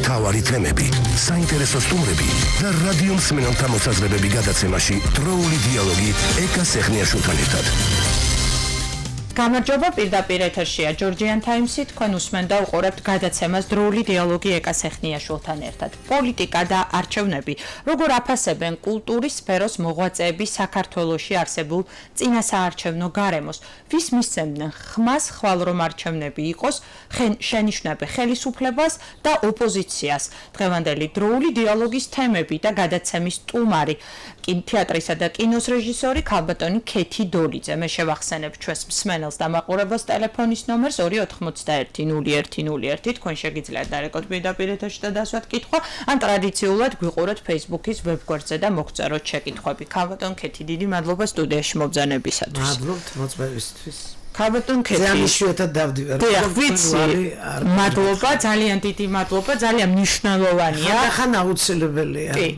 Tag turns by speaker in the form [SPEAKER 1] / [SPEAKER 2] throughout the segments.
[SPEAKER 1] მთავარი თემები, საინტერესო სტუმრები და რადიო მსმენელთა მოსაზრებები გადაცემაში დროული დიალოგი ეკა სეხნიაშვილთან ერთად.
[SPEAKER 2] გამარჯობა, პირდაპირ ეთერშია Georgian Times-ი, თქვენ უსმენთ და უყურებთ გადაცემას დროული დიალოგი ეკა სეხნიაშვილთან ერთად. პოლიტიკა და არჩევნები, როგორ აფასებენ კულტურის სფეროს მოღვაწეები საქართველოში არსებულ წინასაარჩევნო გარემოს, ვის მისცემდნენ ხმას ხვალ რომ არჩევნები იყოს, შენიშვნები ხელისუფლებას და ოპოზიციას. დღევანდელი დროული დიალოგის თემები და გადაცემის სტუმარი, თეატრისა და კინოს რეჟისორი ქალბატონი ქეთი დოლიძე. მე შევახსენებ ჩვენს მსმენელს და მაყურებელს ტელეფონის ნომერს 291-0101. თქვენ შეგიძლიათ დარეკოთ პირდაპირ ეთერში და დასვათ კითხვა, ან ტრადიციულად გვიყუროთ Facebook-ის ვებგვერდზე და მოგწეროთ შეკითხვები. ქალბატონ ქეთი, დიდი მადლობა სტუდიაში მობრძანებისათვის.
[SPEAKER 3] მადლობთ მოწვევისთვის.
[SPEAKER 2] ქალბატონ ქეთი.
[SPEAKER 3] ძალიან იშვიათად დავდივარ.
[SPEAKER 2] ვიცი. მადლობა, ძალიან დიდი მადლობა, ძალიან მნიშვნელოვანია.
[SPEAKER 3] ხან აუცილებელია.
[SPEAKER 2] კი.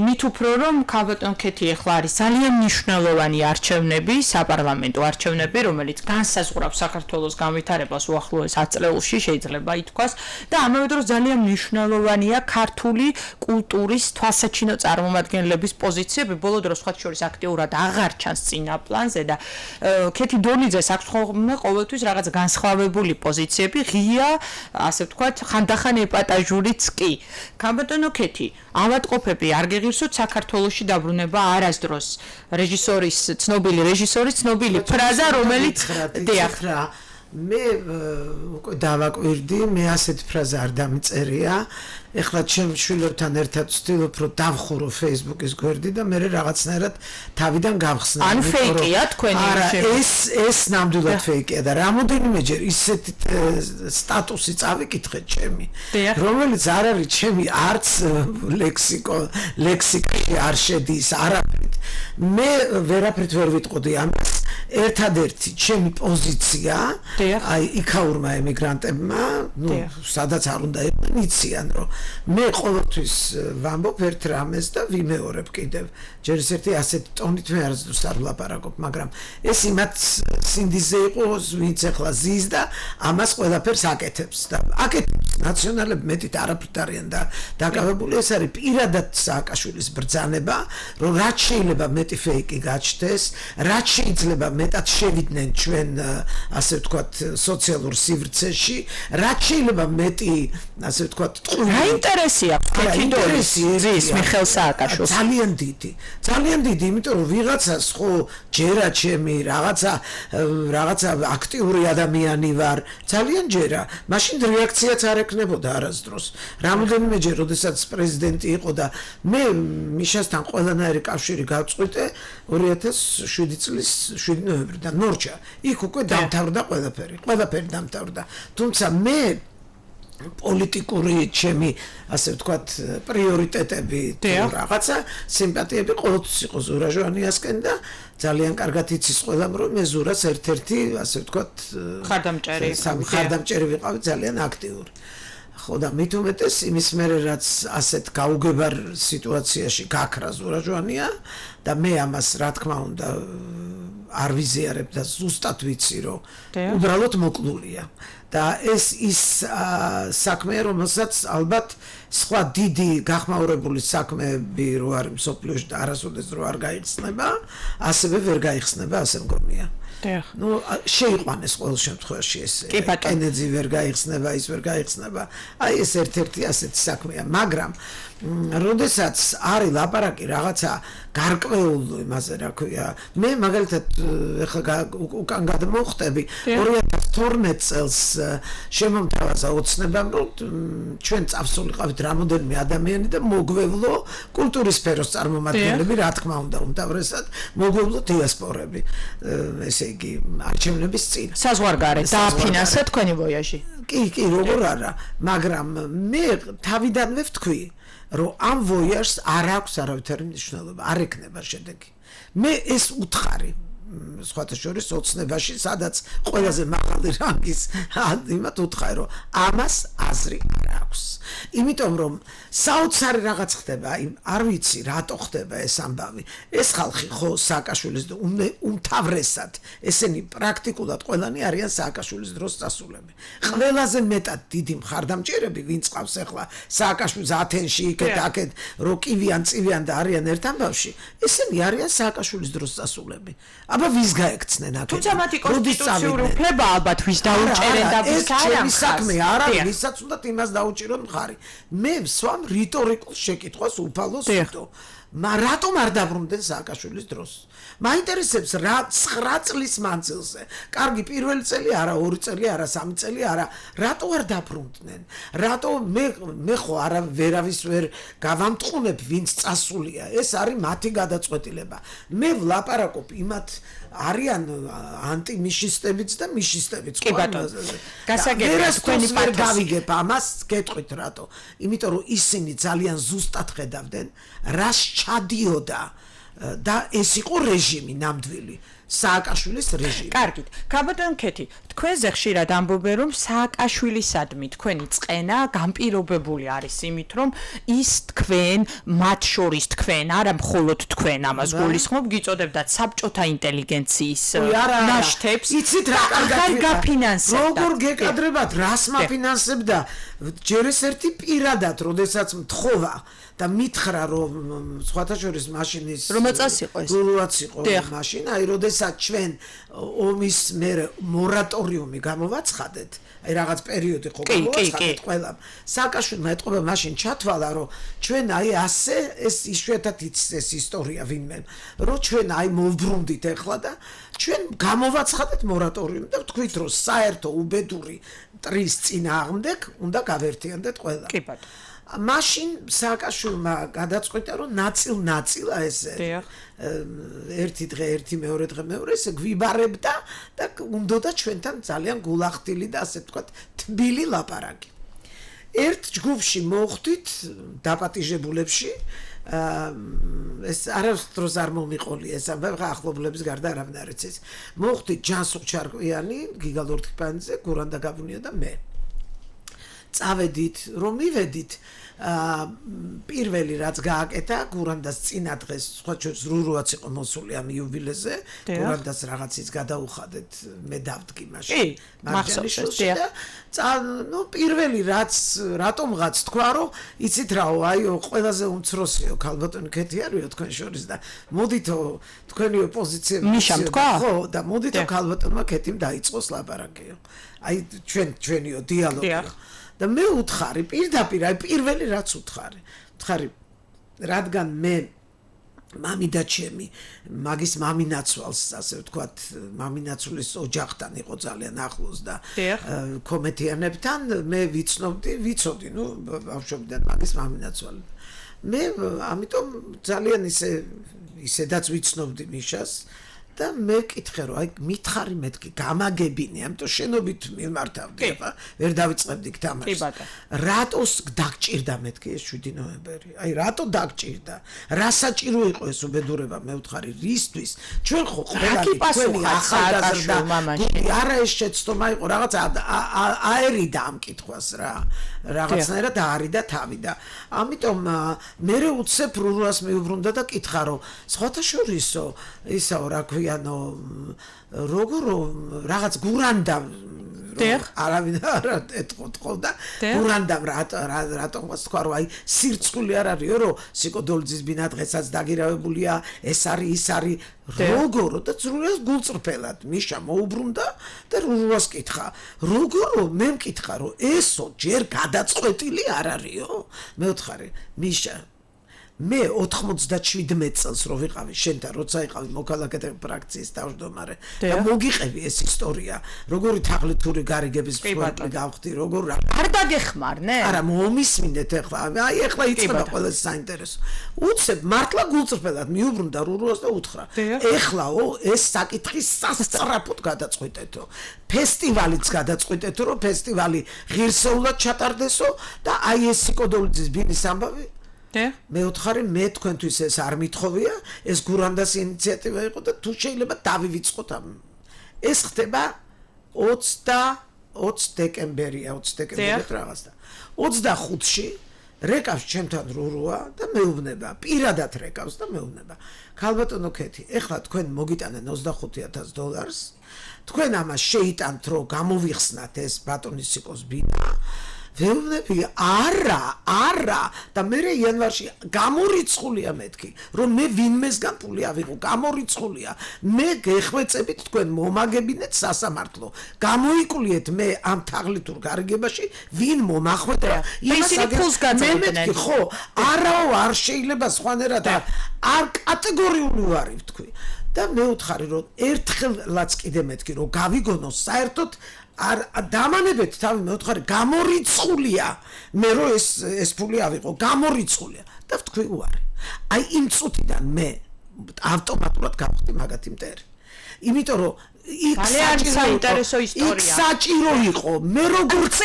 [SPEAKER 2] მით უფრო რომ ქალბატონ ქეთი ახლა არის ძალიან მნიშვნელოვანი არჩევნები, საპარლამენტო არჩევნები, რომელიც განსაზღვრავს საქართველოს განვითარებას უახლოეს 10 წლებში, შეიძლება ითქვას, და ამავე დროს ძალიან მნიშვნელოვანია ქართული კულტურის თვალსაჩინო წარმომადგენლების პოზიციები. ბოლო დროს სხვა შორის აქტიურად აღარ ჩანს წინა პლანზე და ქეთი დოლიძეს აქვს ხოლმე ყოველთვის რაღაც განსხვავებული პოზიციები, ღია, ასე ვთქვათ, ხანდახან ეპატაჟურიც კი. ქალბატონო ქეთი, ავადმყოფები არ გეღირსოთ საქართველოში დაბრუნება არასდროს. ცნობილი რეჟისორის ცნობილი ფრაზა, რომელიც დიახ
[SPEAKER 3] მე უკვე დავაკვირდი, მე ასეთი ფრაზა არ დამწერია. ეხლა ჩემ შვილებთან ერთად ვცდილობ რომ დავხურო Facebook-ის გვერდი და მე რაღაცნაირად თავიდან გავხსნე.
[SPEAKER 2] ან ფეიკია თქვენი
[SPEAKER 3] ეს ნამდვილად ფეიკია და რამოდენიმეჯერ ისეთი სტატუსი წავიკითხეთ ჩემი, რომელიც არ არის ჩემი არც ლექსიკაში არ შედის არაფრით. მე ვერაფრით ვერ ვიტყოდი ამას. ერთადერთი ჩემი პოზიცია, აი იქაურმა ემიგრანტებმა, სადაც არ უნდა იყვნენ, იციან რომ მე ყოველთვის ვამბობ ერთ რამეს და ვიმეორებ კიდევ. ჯერ ერთი ასეთი ტონით მე არასდროს არ ვლაპარაკობ, მაგრამ ეს იმათ სინდისზე იყო, ვინც ახლა ზის და ამას ყველაფერს აკეთებს და აკეთებს. ნაციონალები მეტით არაფრით არიან და დაკავებული. ეს არის პირადად სააკაშვილის ბრძანება, რომ რაც შეიძლება მეტი ფეიკი გაჩნდეს, რაც შეიძლება მეტად შევიდნენ ჩვენ, ასე ვთქვათ, სოციალურ სივრცეში, რაც შეიძლება მეტი, ასე ვთქვათ,
[SPEAKER 2] რა ინტერესი აქვს ქეთი დოლიძის მიხეილ სააკაშვილს?
[SPEAKER 3] ძალიან დიდი, იმიტომ რომ ვიღაცას ხო ჯერა ჩემი რაღაცა აქტიური ადამიანი ვარ, ძალიან ჯერა. მაშინ რეაქციაც არ ექნებოდა არასდროს. რამოდენიმეჯერ, როდესაც პრეზიდენტი იყო და მე მიშასთან ყველანაირი კავშირი გავწყვიტე 2007 წლის 7 ნოემბრიდან ნორჩა. იქ უკვე დამთავრდა ყველაფერი დამთავრდა. თუმცა მე პოლიტიკური ჩემი, ასე ვთქვათ, პრიორიტეტები თუ რაღაცა სიმპათიები ყოველთვის იყო ზურა ჟვანიასკენ და ძალიან კარგად იცის ყველამ, რომ მე ზურას ერთ-ერთი, ასე ვთქვათ, ხარდამჭერი ვიყავი, ძალიან აქტიური. ხო და მით უმეტეს იმის მერე რაც ასეთ გაუგებარ სიტუაციაში გაქრა ზურა ჟვანია და მე ამას რა თქმა უნდა არ ვიზიარებ და ზუსტად ვიცი რომ უბრალოდ მოკლულია და ეს ის საქმეა რომელსაც ალბათ სხვა დიდი გახმაურებული საქმეები რო არის მსოფლიოში და არასოდეს რო არ გაიხსნება, ასევე ვერ გაიხსნება, ასე მგონია. ნუ შეიყვანეს ყოველ შემთხვევაში ეს ენერგი ვერ გაიხსნება, ის ვერ გაიხსნება. აი ეს ერთ-ერთი ასეთი საქმეა, მაგრამ როდესაც არის ლაპარაკი რაღაცა გარკვეულ იმაზე რა ქვია, მე მაგალითად ეხლა უკან გადმოვხტები 2012 წელს შემომთავაზა ოცნებამ, რომ ჩვენ წავსულიყავით რამოდენიმე ადამიანი და მოგვევლო კულტურის სფეროს წარმომადგენლები, რა თქმა უნდა, უმთავრესად მოგვევლო დიასპორები. ესე იგი არჩევნების წინ.
[SPEAKER 2] საზღვარგარეთ დააფინანსა თქვენი ვოიაჟი.
[SPEAKER 3] კი, როგორ არა, მაგრამ მე თავიდანვე ვთქვი, რომ ამ ვოიაჟს არ აქვს არავითარი მნიშვნელობა, არ ექნება შედეგი. მე ეს უთხარი სხვათა შორის ოცნებაში, სადაც ყველაზე მაღალი რანგის იმათ უთხარი, რომ ამას აზრი არ აქვს. იმიტომ რომ საოცარი რაღაც ხდება, არ ვიცი რატო ხდება ეს ამბავი. ეს ხალხი ხო სააკაშვილის უმთავრესად ესენი პრაქტიკულად ყველანი არიან სააკაშვილის დროს წასულები. ყველაზე მეტად დიდი მხარდამჭერები ვინც ყავს ახლა სააკაშვილის ათენში იქეთ აქეთ რო კივიან წივიან და არიან ერთ ამბავში, ესენი არიან სააკაშვილის დროს წასულები. აბა ვის გაექცნენ აქეთ?
[SPEAKER 2] თუმცა მათი კონსტიტუციური უფლება ალბათ ვის დაუჭერენ და ვის არა
[SPEAKER 3] საქმე არ არის, ვისაც უნდათ იმას დაუჭირონ მხარი. მე ვსვამ რიტორიკულ შეკითხვას უფალოს ვიტო. რატომ არ დაბრუნდნენ სააკაშვილის დროს? მაინტერესებს რა 9 წლის მანძილზე. კარგი, პირველი წელი არა, 2 წელი არა, 3 წელი არა, რატო არ დაბრუნდნენ? რატო მე ხო არა ვერავის ვერ გავამტყუნებ, ვინც წასულია. ეს არის მათი გადაწყვეტილება. მე ვლაპარაკობ იმათ არიან ანტიმიშისტებიც და მიშისტებიც.
[SPEAKER 2] კი ბატონო. გასაგებია თქვენი
[SPEAKER 3] პათოსი გავიგებ ამას, გეტყვით რატო? იმიტომ რომ ისინი ძალიან ზუსტად ხედავდნენ, რას ჩადიოდა და ეს იყო რეჟიმი ნამდვილი. სააკაშვილის რეჟიმი.
[SPEAKER 2] კარგით. გაბატონ ქეთი, თქვენზე ხშირად ამბობენ რომ სააკაშვილისადმი თქვენი წყენა განპირობებული არის იმით რომ ის თქვენ მათ შორის თქვენ არა მხოლოდ თქვენ ამას გულისხმობ გიწოდებდათ საბჭოთა ინტელიგენციის ნაშთებს
[SPEAKER 3] იცით რა კარგად
[SPEAKER 2] გაფინანსებდა
[SPEAKER 3] როგორ გეკადრებათ რას მაფინანსებდა ჯერ ეს ერთი პირადად როდესაც მთხოვა და მითხრა რომ სხვათა შორის მაშინის
[SPEAKER 2] რომელწას იყო ეს
[SPEAKER 3] გულუაც იყო მაშინ აი როდესაც ჩვენ ომის მერე მორატორიუმი გამოვაცხადეთ აი რაღაც პერიოდი ხო გამოვაცხადეთ ყველამ სააკაშვილმა ეთყობა მაშინ ჩათვალა რომ ჩვენ აი ასე ეს იშვიათად იცის ეს ისტორია ვინმე რომ ჩვენ აი მოვბრუნდით ახლა და ჩვენ გამოვაცხადეთ მორატორიუმი და ვთქვით რომ საერთო უბედური ტრის წინააღმდეგ უნდა გავერთიანდეთ ყველა
[SPEAKER 2] კი ბატონო
[SPEAKER 3] მაშინ სააკაშვილმა გადაწყვიტა რომ ნაწილ-ნაწილა ესე ერთი დღე ერთი მეორე დღე მეორე ესე გვიბარებდა და უნდოდა ჩვენთან ძალიან გულახდილი და ასე ვთქვათ თბილი ლაპარაკი. ერთ ჯგუფში მოვხვდით დაპატიჟებულებში ეს არასდროს არ მომიყოლი ეს ახლობლების გარდა არავინ არ იცის. მოვხვდით ჯანსუღ ჩარკვიანი, გიგა ლორთქიფანიძე, გურანდა გაბუნია და მე. წავედით რომ მივედით პირველი რაც გააკეთა გურანდას წინა დღეს სხვა შორის რურუაც იყო მოსული ამ იუბილეზე გურანდას რაღაცის გადაუხადეთ მე დავდგი მაშინ
[SPEAKER 2] მახსოვს
[SPEAKER 3] და ნუ პირველი რაც რატომღაც თქვა რომ იცით რაო აიო ყველაზე უმცროსიო ქალბატონი ქეთი არისო თქვენ შორის და მოდითო თქვენი ოპოზიციები
[SPEAKER 2] ნიშამ თქვა
[SPEAKER 3] ხო და მოდითო ქალბატონმა ქეთიმ დაიწყოს ლაპარაკიო აი ჩვენიო დიალოგი და მე უთხარი პირდაპირ აი პირველი რაც უთხარი რადგან მე მამიდა ჩემი მაგის მამინაცვალს ასე ვთქვათ მამინაცვლის ოჯახთან იყო ძალიან ახლოს და კომეთიანებთან მე ვიცოდი ნუ ბავშვობიდან მაგის მამინაცვალი მე ამიტომ ძალიან ისედაც ვიცნობდი მიშას და მე ვკითხე რომ აი მითხარი მეთქი გამაგებინე ამიტომ შენობით მიმართავდი ახლა ვერ დავიწყებდი თამაშს რატოს დაგჭირდა მეთქი ეს 7 ნოემბერი აი რატო დაგჭირდა რა საჭირო იყო ეს უბედურება მე ვთხარი რისთვის ჩვენ ხო ყველანი თქვენი ახალგაზრდა არა ეს შეცდომა იყო რაღაც აერიდა ამ კითხვას რა რაღაცნაირად აარიდა თავი და ამიტომ მე უცებ რურუას მიუბრუნდა და კითხა რომ სხვათა შორისო ისაო რა ქვია როგორ რაღაც გურანდა არავინ არ ეთყოდა გურანდამ რატომაც თქვა რომ აი სირცხული არ არისო რომ სიკოდოლძის ბინა დღესაც დაგირავებულია ეს არის ის არის როგორ და ზრუნავს გულწრფელად მიშა მოუბრუნდა და რურუას კითხა როგორ მე მკითხა რომ ესო ჯერ გადაწყვეტილი არ არისო მე ვთხარი მიშა მე 97 წელს რო ვიყავი შენთან როცა იყავი მოქალაქეთა ფრაქციის თავმჯდომარე და მოგიყევი ეს ისტორია როგორი თაღლითური გარიგების მსხვერპლი გავხდი როგორ
[SPEAKER 2] არ დაგეხმარნე
[SPEAKER 3] არა მომისმინეთ ახლა აი ახლა იწყება ყველა საინტერესო უცებ მართლა გულწრფელად მიუბრუნდა რურუას და უთხრა ეხლაო ეს საკითხი სასწრაფოდ გადაწყვეტეთო ფესტივალიც გადაწყვეტეთო რომ ფესტივალი ღირსეულად ჩატარდესო და აი ეს სიკოდოლძის ბინის ამბავი მე ვთხარი მე თქვენთვის ეს არ მithოვია ეს გურანდას ინიციატივა იყო და თუ შეიძლება დავივიწყოთ ამ ეს ხდება 29 20 დეკემბერია 20 დეკემბერით რაღაცა 25-ში რეკავს ჩემთან რურუა და მეუბნება პირადად რეკავს და მეუბნება ქალბატონო ქეთი ეხლა თქვენ მოგიტანენ $25,000 თქვენ ამას შეიტანთ რომ გამოვიხსნათ ეს ბატონის სიკოს ბინა ვეუბნები არა და მე იანვარში გამორიცხულია მეთქი რომ მე ვინმესგან ფული ავიღო გამორიცხულია მე გეხვეწებით თქვენ მომაგებინეთ სასამართლო გამოიკულიეთ მე ამ თაღლითურ გარიგებაში ვინ მომახვედა მე მეთქი ხო არაო არ შეიძლება სხვანაირად არ კატეგორიული ვარი ვთქვი და მე ვთხარი რომ ერთხელაც კიდე მეთქი რომ გავიგონოს საერთოდ არ დამანებეთ თავი მე ვთხარი გამორიცხულია მე რომ ეს ფული ავიღო გამორიცხულია და ვთქვი უარი აი იმ წუთიდან მე ავტომატურად გავხდი მაგათი მტერი იმიტომ რომ იქ
[SPEAKER 2] საინტერესო ისტორია
[SPEAKER 3] საჭირო იყო მე როგორც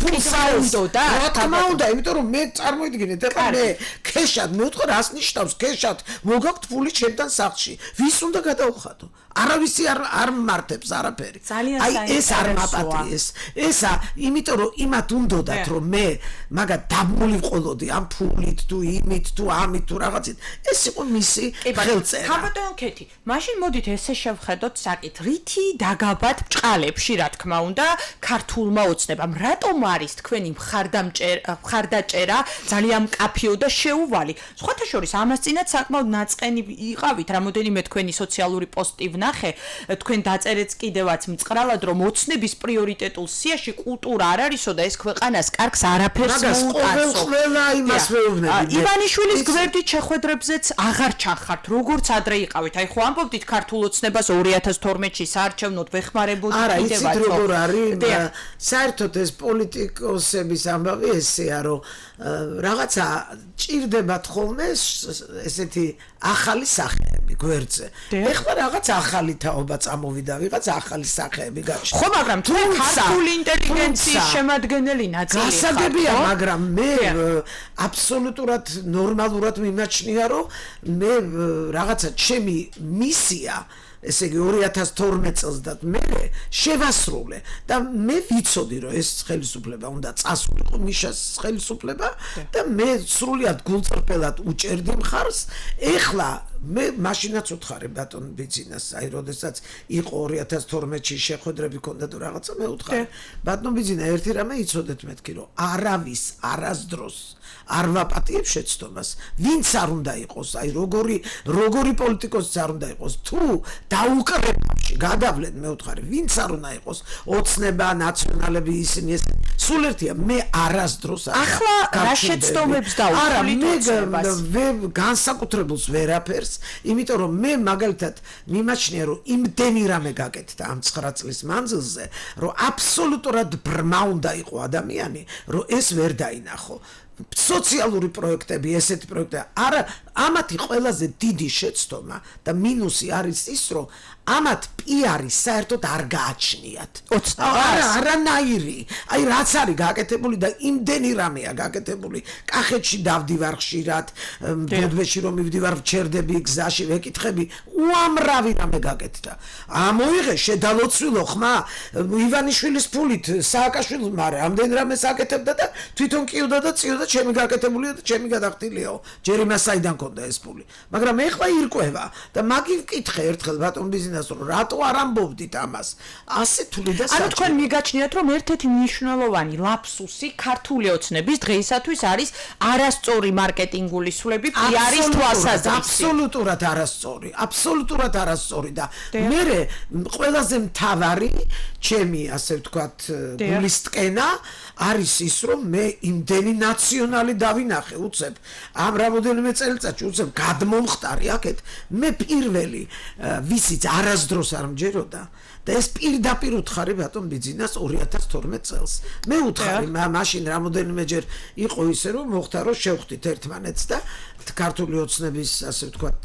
[SPEAKER 3] ფულს აუნდოდა რა თქმა უნდა იმიტომ რომ მე წარმოიდგინეთ ეხლა მე ქეშად მე ვთქვი რას ნიშნავს ქეშად მოგაქვთ ფული ჩემთან სახლში ვის უნდა გადაუხადო არავისი არ მართებს არაფერი აი ეს არ მაპატიეს ესა იმიტომ რომ იმათ უნდოდათ რომ მე მაგა დაბმული ვყოლოდი ამ ფულით თუ იმით თუ ამით თუ რაღაცით ეს იყო მისი ხელწერა
[SPEAKER 2] ქალბატონო ქეთი მაშინ მოდით ესე შევხედოთ საკით რითი დაგაბად ბჭყალებში რა თქმა უნდა ქართულმა ოცნებამ რატომ არის თქვენი მხარდაჭერა ძალიან მკაფიო და შეუვალი სხვათა შორის ამას წინათ საკმაოდ ნაწყენი იყავით რამოდენიმე თქვენი სოციალური პოსტი ნახე თქვენ დაწერეთ კიდევაც მწყრალად რომ ოცნების პრიორიტეტულ სიაში კულტურა არ არისო და ეს ქვეყანას კარგს არაფერს მოუტანსო
[SPEAKER 3] ყველა იმას მეუბნები
[SPEAKER 2] ივანიშვილის გვერდით შეხვედრებზეც აღარ ჩახართ როგორც ადრე იყავით აი ხო ამბობდით ქართულ ოცნებას 2012-ში საარჩევნოდ ვეხმარებოდი
[SPEAKER 3] კიდევაც არა იცით როგორ არის საერთოდ ეს პოლიტიკოსების ამბავი ესეა რომ რაღაცა ჭირდებათ ხოლმე ესეთი ახალი სახეები გვერდზე ეხლა რაღაც ახალი თაობა წამოვიდა ვიღაც ახალი სახეები გაჩნდა
[SPEAKER 2] ხო მაგრამ თუ ქართული ინტელიგენციის შემადგენელი ნაწილი ხარ
[SPEAKER 3] გასაგებია მაგრამ მე აბსოლუტურად ნორმალურად მიმაჩნია რომ მე რაღაცა ჩემი მისია ესე იგი 2012 წელს და მე შევასრულე და მე ვიცოდი რომ ეს ხელისუფლება უნდა წასულიყო მიშას ხელისუფლება და მე სრულიად გულწრფელად უჭერდი მხარს ეხლა მე მაშინაც უთხარი ბატონ ბიძინას აი როდესაც იყო 2012-ში შეხვედრები ქონდა თუ რაღაცა მე უთხარი ბატონ ბიძინა ერთი რამე იცოდეთ მეთქი რომ არავის არასდროს არ ვაპატიებ შეცდომას ვინც არ უნდა იყოს აი როგორი პოლიტიკოსიც არ უნდა იყოს თუ დაუკრებებში გადავლენ მე ვთხარი ვინც არ უნდა იყოს ოცნება ნაციონალები ისინი ეს სულ ერთია მე არასდროს
[SPEAKER 2] ახლა რა შეცდომებს დაუყოლით
[SPEAKER 3] მე განსაკუთრებულს ვერაფერს იმიტომ რომ მე მაგალითად მიმაჩნია რომ იმდენი რამე გაკეთდა ამ 9 წლის მანძილზე რომ აბსოლუტურად ბრმა უნდა იყო ადამიანი რომ ეს ვერ დაინახო სოციალური პროექტები ესეთი პროექტები არა ამათი ყველაზე დიდი შეცდომა და მინუსი არის ის რომ ამათ პიარი საერთოდ არ გააჩნიათ არანაირი აი რაც არის გაკეთებული და იმდენი რამეა გაკეთებული კახეთში დავდივარ ხშირად ბოდბეში რომ მივდივარ ვჩერდები გზაში ვეკითხები უამრავი რამე გაკეთდა ამოიღე შედალოცვილო ხმა ივანიშვილის ფულით სააკაშვილმა რამდენ რამე საკეთებდა და თვითონ კიოდა და წიოდა ჩემი გაკეთებულია და ჩემი გადახდილიაო ჯერ იმას საიდან ქონდა ეს ფული მაგრამ ეხლა ირკვევა და მაგი ვკითხე ერთხელ ბატონ ბიზნესს რომ რატო არ ამბობდით ამას ასე თული და
[SPEAKER 2] ანუ თქვენ მიგაჩნიათ რომ ერთ-ერთი მნიშვნელოვანი ლაფსუსი ქართული ოცნების დღეისათვის არის არასწორი მარკეტინგული სულები პიარის თვალსაზრისით აბსოლუტურად არასწორი და მერე ყველაზე მთავარი ჩემი ასე ვთქვათ გულისტკენა არის ის რომ მე იმდენი ნაციონალი დავინახე უცებ ამ რამოდენიმე წელიწადში უცებ გადმომხტარი აქეთ მე პირველი ვისიც არასდროს არ მჯეროდა და ეს პირდაპირ უთხარი ბატონ ბიძინას 2012 წელს მე უთხარი მაშინ რამოდენიმეჯერ იყო ისე რომ მოხდა რომ შევხვდით ერთმანეთს და ქართული ოცნების ასე ვთქვათ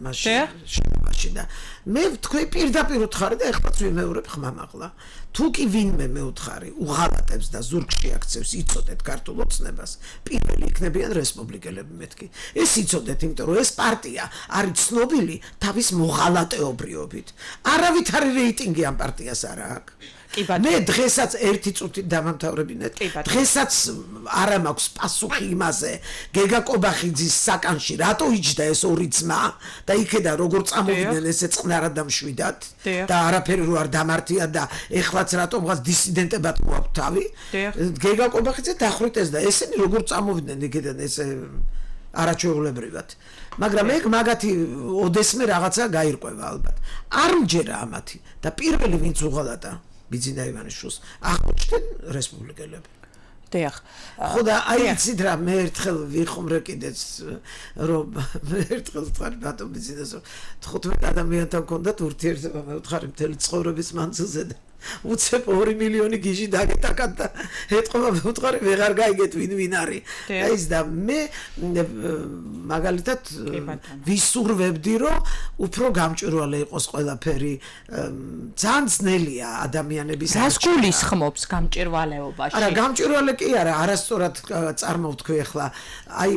[SPEAKER 2] მაშინ და მე თქვი პირდაპირ უთხარი და ეხლაც ვიმეორებ ხმამაღლა თუ კი ვინმე მე უთხარი უღალატებს და ზურგში აქცევს იცოდეთ ქართულ ოცნებას პირველი იქნებიან რესპუბლიკელები მეთქი ეს იცოდეთ იმიტომ რომ ეს პარტია არის ცნობილი თავის მოღალატეობრიობით არავით არის რეიტინგი
[SPEAKER 3] რეიტინგი ამ პარტიას არ აქვს. მე დღესაც ერთი წუთით დამამთავრებინეთ. დღესაც არა მაქვს პასუხი იმაზე, გეგა კობახიძის საკანში რატო იჯდა ეს ორი ძმა და იქედა როგორ წამოვიდნენ ესე წყნარად და მშვიდად და არაფერი რო არ დამართია და ეხლაც რატომღაც დისიდენტებად მოაქვთ თავი. გეგა კობახიძე დახვრიტეს და ესენი როგორ წამოვიდნენ იქედან ესე არაჩვეულებრივად. მაგრამ ეგ მაგათი ოდესმე რაღაცა გაირკვევა ალბათ. არ მჯერა ამათი და პირველი ვინც უღალატა ბიძინა ივანიშვილს აღმოჩნდნენ რესპუბლიკელები.
[SPEAKER 2] დიახ.
[SPEAKER 3] ხო და აი იცით რა მე ერთხელ ვიხუმრე კიდეც რომ მე ერთხელ ვთქვი ბატონ ბიძინას რომ 15 ადამიანთან მქონდათ ურთიერთობა მე ვთხარი მთელი ცხოვრების მანძილზე და უცებ 2 მილიონი გიჟი დაგეტაკად და ეთყობა მე ვთქვი ვეღარ გაიგეთ ვინ არის. და ის და მე მაგალითად ვისურვებდი რომ უფრო გამჭვირვალე იყოს ყველაფერი ძალიან ძნელია ადამიანების
[SPEAKER 2] რას გულისხმობს გამჭვირვალეობაში?
[SPEAKER 3] არა გამჭვირვალე კი არა არასწორად წარმოვთქვი ახლა აი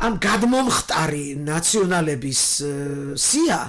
[SPEAKER 3] ამ გადმომხტარი ნაციონალების სია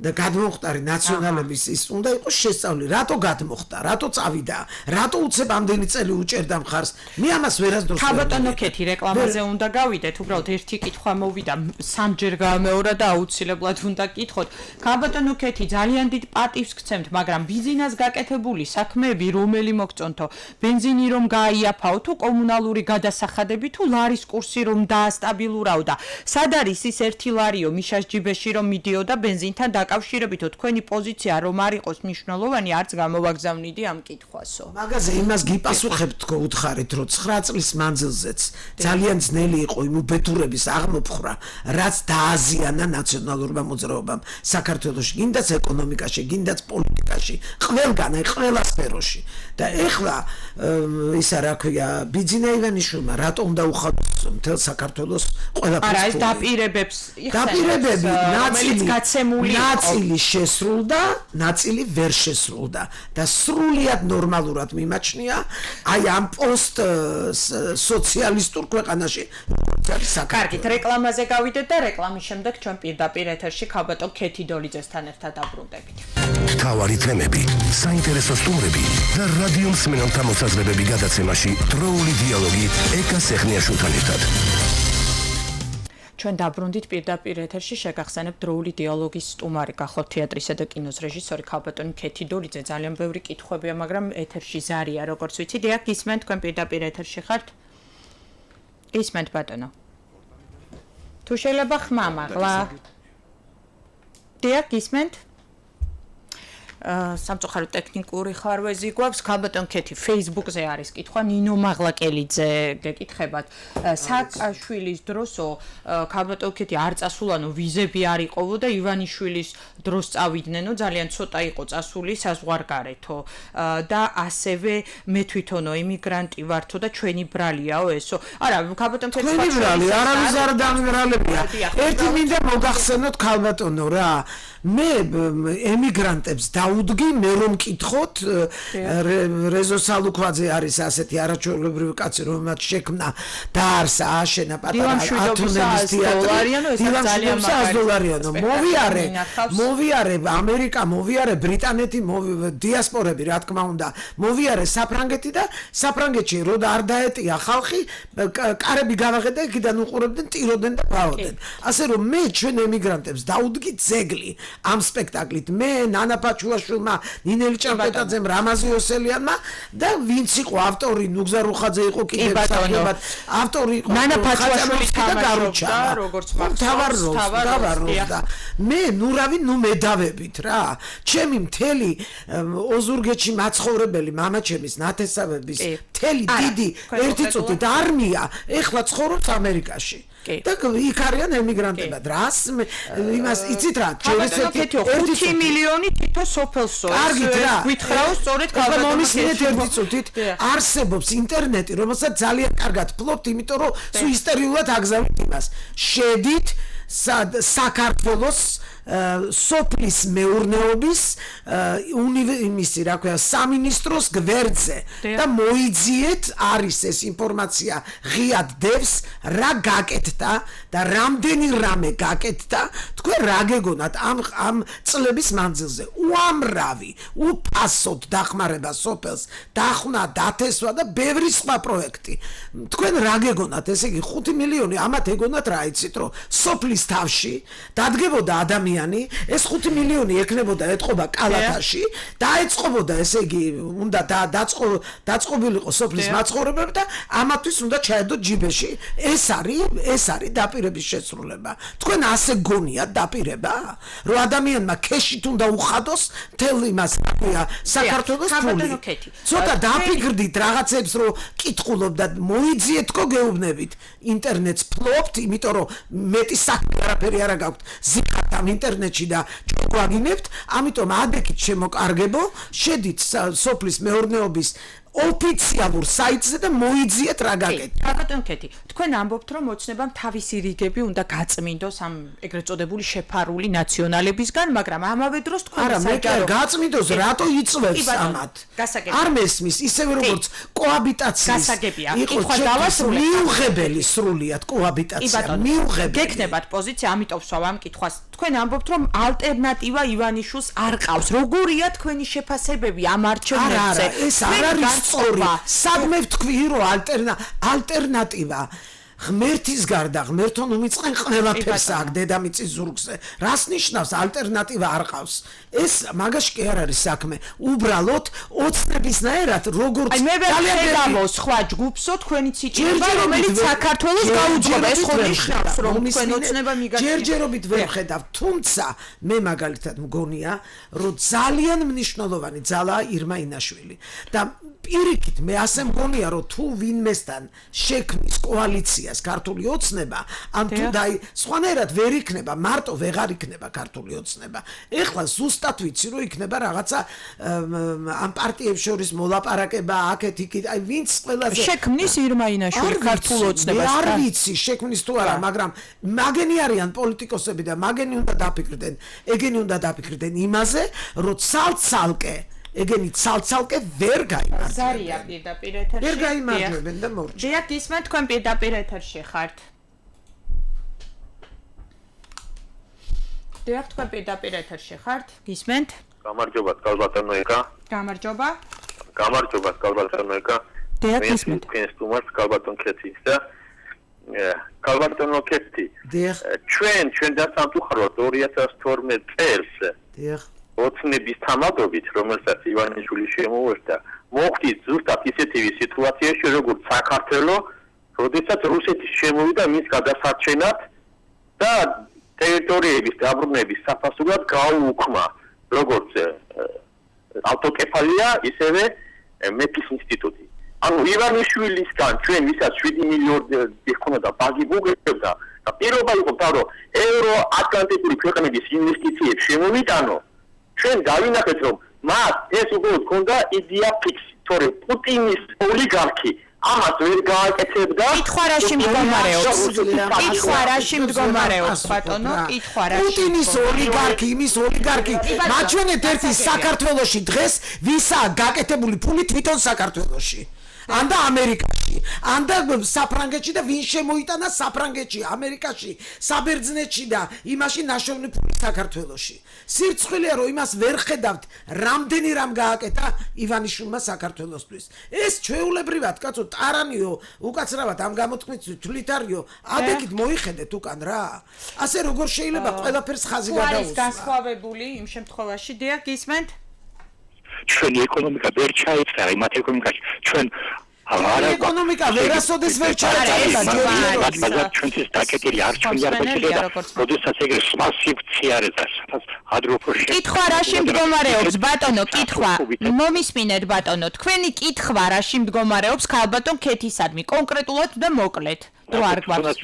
[SPEAKER 3] და გადმოხტარი ნაციონალების ის უნდა იყოს შესწავლილი რატო გადმოხტა რატო წავიდა რატო უცებ ამდენი წელი უჭერდა მხარს მე ამას ვერასდროს
[SPEAKER 2] ქაბატონო ქეთი რეკლამაზე უნდა გავიდეთ უბრალოდ ერთი კითხვა მოვიდა სამჯერ გამეორა და აუცილებლად უნდა კითხოთ ქაბატონო ქეთი ძალიან დიდ პატივს გცემთ მაგრამ ბიზნეს გაკეთებული საქმეები რომელი მოგწონთო ბენზინი რომ გააიაფაო თუ კომუნალური გადასახადები თუ ლარის კურსი რომ დაასტაბილურაო და სად არის ის 1 ლარიო მიშას ჯიბეში რომ მიდიოდა ბენზინთან კავშირებითო თქვენი პოზიცია რომ არ იყოს მნიშვნელოვანი არც გამოვაგზავნიდი ამ კითხვასო.
[SPEAKER 3] მაგაზე იმას გიპასუხებთ თქო უთხარით რომ 9 წლის მანძილზეც ძალიან ძნელი იყო იმ უბედურების აღმოფხვრა რაც დააზიანა ნაციონალურმა მოძრაობამ საქართველოში გინდაც ეკონომიკაში გინდაც პოლიტიკაში ყველგან აი ყველა სფეროში და ეხლა ისა რა ქვია ბიძინა ივანიშვილმა რატო უნდა უხადოს მთელ საქართველოს ყველაფერს
[SPEAKER 2] არა ეს დაპირებებს
[SPEAKER 3] დაპირებები
[SPEAKER 2] რომელიც გაცემული
[SPEAKER 3] ნაწილი შესრულდა, ნაწილი ვერ შესრულდა და სრულიად ნორმალურად მიმაჩნია აი ამ პოსტ სოციალისტურ ქვეყანაში
[SPEAKER 2] კარგით, რეკლამაზე გავიდეთ და რეკლამის შემდეგ ჩვენ პირდაპირ ეთერში ქაბატონ ქეთი დოლიძესთან ერთად დაბრუნდებით.
[SPEAKER 1] მთავარი თემები, საინტერესო სტუმრები და რადიო მსმენელთა მოსაზრებები გადაცემაში დროული დიალოგი ეკა სეხნიაშვილთან ერთად.
[SPEAKER 2] ჩვენ დაბრუნდით პირდაპირ ეთერში შეგახსენებთ დროული დიალოგის სტუმარი გახლავთ თეატრისა და კინოს რეჟისორი ქაბატონი ქეთი დოლიძე ძალიან ბევრი კითხვებია მაგრამ ეთერში ზარია როგორც ვიცი დიახ გისმენთ თქვენ პირდაპირ ეთერში ხართ გისმენთ ბატონო თუ შეიძლება ხმამაღლა დიახ გისმენთ სამწუხაროდ ტექნიკური ხარვეზი გვაქვს ქაბატონ ქეთი Facebook-ზე არის კითხვა ნინო მაღლაკელიძე გეკითხებათ სააკაშვილის დროსო ქაბატონ ქეთი არ წასულანო ვიზები არ იყოვო და ივანიშვილის დროს წავიდნენ ძალიან ცოტა იყო წასული საზღვარგარეთო და ასევე მე თვითონო იმიგრანტი ვართო და ჩვენი ბრალიაო ესო არა ქაბატონ ქეთი
[SPEAKER 3] ჩვენი ბრალი არავის არ დამიბრალებია ერთი მინდა მოგახსენოთ ქაბატონო რა მე ემიგრანტებს დაუდგი მე რომ მკითხოთ რეზო სალუქვაძე არის ასეთი არაჩვეულებრივი კაცი რომელმაც შექმნა დაარსა აშენა პატარა ათონების თეატრი $100 მოვიარე ამერიკა მოვიარე ბრიტანეთი დიასპორები რა თქმა უნდა მოვიარე საფრანგეთი და საფრანგეთში როდა არ დაეტია ხალხი კარები გავაღე და იქიდან უყურებდნენ ტიროდნენ და ბავდნენ ასე რომ მე ჩვენ ემიგრანტებს დაუდგი ძეგლი ამ სპექტაკლით მე ნანა პაჩუაშვილმა ნინელი ჭამპეტაძემ რამაზი ოსელიანმა და ვინც იყო ავტორი ნუგზა რუხაძე იყო კიდევ საკლებად ავტორი იყო
[SPEAKER 2] ნანა პაჩუაშვილის
[SPEAKER 3] და გარუჩა
[SPEAKER 2] როგორც
[SPEAKER 3] თავაროს და მე ნურავი ნუ მედავებით რა ჩემი მთელი ოზურგეთში მაცხოვრებელი მამაჩემის ნათესავების მთელი დიდი ერთი წუთით არმია ეხლა ცხოვრობს ამერიკაში და იქ არიან ემიგრანტებად რას იმას იცით რა
[SPEAKER 2] ჯერესეთი 5 მილიონი თითო სოფელსო
[SPEAKER 3] კარგით რა
[SPEAKER 2] გვითხრაო სწორედ
[SPEAKER 3] მომისმინეთ ერთი წუთით არსებობს ინტერნეტი რომელსაც ძალიან კარგად ფლობთ იმიტომ რომ სულ ისტორიულად აგზავნით იმას შედით საქართველოს სოფლის მეურნეობის იმისი რა ქვია სამინისტროს გვერდზე და მოიძიეთ არის ეს ინფორმაცია ღიად დევს რა გაკეთდა და რამდენი რამე გაკეთდა თქვენ რა გეგონათ ამ წლების მანძილზე უამრავი უფასოდ დახმარება სოფელს დახნა დათესვა და ბევრი სხვა პროექტი თქვენ რა გეგონათ ესე იგი 5 მილიონი ამათ ეგონათ რა იცით რომ სოფლის თავში დადგებოდა ადამიანი ეს 5 მილიონი ეკნებოდა ეთყობა კალათაში დაეწყობოდა ესე იგი უნდა დაწყობილიყო სოფლის მაცხოვრებლები და ამათვის უნდა ჩაედო ჯიბეში ეს არის დაპირების შესრულება თქვენ ასე გონიათ დაპირება რომ ადამიანმა ქეშით უნდა უხადოს მთელ იმას რა ქვია საქართველოს ფული ცოტა დაფიქრდით რაღაცებს რომ კითხულობ და მოიძიეთ თქო გეუბნებით ინტერნეტს ფლობთ იმიტომ რომ მეტი საქმე არაფერი არა გაქვთ ზიხართ ამ ინტერნეტში და გვაგინებთ ამიტომ ადეკით შემოკარგებო შედით სოფლის მეურნეობის ოფიციალურ საიტზე და მოიძიეთ რა გაკეთეთ.
[SPEAKER 2] ბატონო კეთი, თქვენ ამბობთ რომ მოცნებამ თავისი რიგები უნდა გაწმინდოს ამ ეგრეთ წოდებული შეფარული ნაციონალებისგან, მაგრამ ამავე დროს თქვენ
[SPEAKER 3] არა, გაწმინდოს რატო იწვევს ამათ? არ მესმის, ისევე როგორც კოაბიტაციის.
[SPEAKER 2] გასაგებია. კითხვა დავასრულე.
[SPEAKER 3] მიუღებელი სრულიად კოაბიტაცია. მიუღებელი.
[SPEAKER 2] გეკნებათ პოზიცია, ამიტომ ვსვავ ამ კითხვას. თქვენ ამბობთ რომ ალტერნატივა ივანიშვილს არ ყავს. როგორია თქვენი შეფასებები ამ არჩევნებზე?
[SPEAKER 3] ეს არ არის სწორი. სადმე ვთქვი რომ ალტერნატივა ღმერთის გარდა ღმერთო უმიწყენ ყველაფერს აქ დედამიწის ზურგზე. რას ნიშნავს ალტერნატივა არ ყავს? ეს მაგაში კი არ არის საქმე. უბრალოდ ოცნებისნაირად როგორც
[SPEAKER 2] ძალიან სხვა ჯგუფსო თქვენი ციტირება რომელიც საქართველოს გაუძღობა ეს ხო ნიშნავს რომ თქვენ ოცნება მიგაჩნია.
[SPEAKER 3] ჯერჯერობით ვერ ხედავ, თუმცა მე მაგალითად მგონია რომ ძალიან მნიშვნელოვანი ძალაა ირმა ინაშვილი და პირიქით მე ასე მგონია რომ თუ ვინმესთან შექმნის კოალიციას ქართული ოცნება ან თუ სხვანაირად ვერ იქნება მარტო ვეღარ იქნება ქართული ოცნება ეხლა ზუსტად ვიცი რომ იქნება რაღაცა ამ პარტიებს შორის მოლაპარაკება აქეთ იქით აი ვინც ყველაზე
[SPEAKER 2] შექმნის ირმა ინაშვილი ქართულ ოცნებას
[SPEAKER 3] არ ვიცი შექმნის თუ არა მაგრამ მაგენი არიან პოლიტიკოსები და მაგენი უნდა დაფიქრდნენ იმაზე რომ ცალ-ცალკე ეგენი ცალ-ცალკე ვერ გაიმარჯვებენ.
[SPEAKER 2] ზარია პირდაპირ ეთერში.
[SPEAKER 3] ვერ გაიმარჯვებენ და მორჩა.
[SPEAKER 2] დიახ, ისმენ თქვენ პირდაპირ ეთერში ხართ. დიახ, თქვენ პირდაპირ ეთერში ხართ. ისმენთ?
[SPEAKER 4] გამარჯობა, კალბატონო ეკა.
[SPEAKER 2] გამარჯობა.
[SPEAKER 4] გამარჯობა, კალბატონო ეკა.
[SPEAKER 2] დიახ, ისმენთ.
[SPEAKER 4] მე სტუმარს კალბატონ ქეთი და კალბატონო ქეთი.
[SPEAKER 3] დიახ.
[SPEAKER 4] ჩვენ დასამწუხაროდ 2012 წელს.
[SPEAKER 3] დიახ.
[SPEAKER 4] ოცნების თამადობით, რომელსაც ივანიშვილი შემოუერთდა, მოხდით ზუსტად ისეთივე სიტუაციაში, როგორც საქართველოს, როდესაც რუსეთის შემოვიდა მის გადასარჩენად და ტერიტორიების დაბრუნების საფასურად გაუუქმა, როგორც ავტოკეფალია, ისევე მეფის ინსტიტუტი. ანუ ივანიშვილისგან ჩვენ ვისაც 7 მილიონი ჰქონდა ბაგი გუგებდა და პირობა იყო რომ ევროატლანტიკური ქვეყნების ინვესტიციებს შემოვიტანო ჩვენ დავინახეთ რომ მას ეს უბრალოდ ჰქონდა იდეა ფიქსი, თორემ პუტინის ოლიგარქი ამას ვერ გააკეთებდა.
[SPEAKER 2] კითხვა რაში მდგომარეობს, ბატონო, კითხვა რაში.
[SPEAKER 3] პუტინის ოლიგარქი, იმის ოლიგარქი, მაჩვენეთ ერთი საქართველოში დღეს ვისაა გაკეთებული ფული თვითონ საქართველოში. ანდა ამერიკაში, ანდა საფრანგეთში და ვინ შემოიტანა საფრანგეთში, ამერიკაში, საბერძნეთში და იმაში ნაშოვნი ფული საქართველოში. სირცხვილია რომ იმას ვერ ხედავთ, რამდენი რამ გააკეთა ივანიშვილმა საქართველოსთვის. ეს ჩვეულებრივად, კაცო, ტარანიო, უკაცრავად ამ გამოთქმით თვლითარიო, ადეკით მოიხედეთ უკან რა. ასე როგორ შეიძლება ყველაფერს ხაზი გადაუსვა.
[SPEAKER 2] არის განსხვავებული იმ შემთხვევაში, დიახ, გისმენთ?
[SPEAKER 5] ჩვენი ეკონომიკა ვერ ჩაიწერა იმათ ეკონომიკაში ჩვენ
[SPEAKER 3] ეკონომიკა ვერასოდეს ვერ ჩაიწერა
[SPEAKER 5] მაგრამ ჩვენთვის დაკეტილი არჩევანი არ გაჩნდა როდესაც ეგრე სხვა სივრცე არ ეძახს ადროფოში
[SPEAKER 2] კითხვა რაში მდგომარეობს ბატონო კითხვა მომისმინეთ ბატონო თქვენი კითხვა რაში მდგომარეობს ქალბატონ ქეთისადმი კონკრეტულად და მოკლედ დრო არ გვაქვს.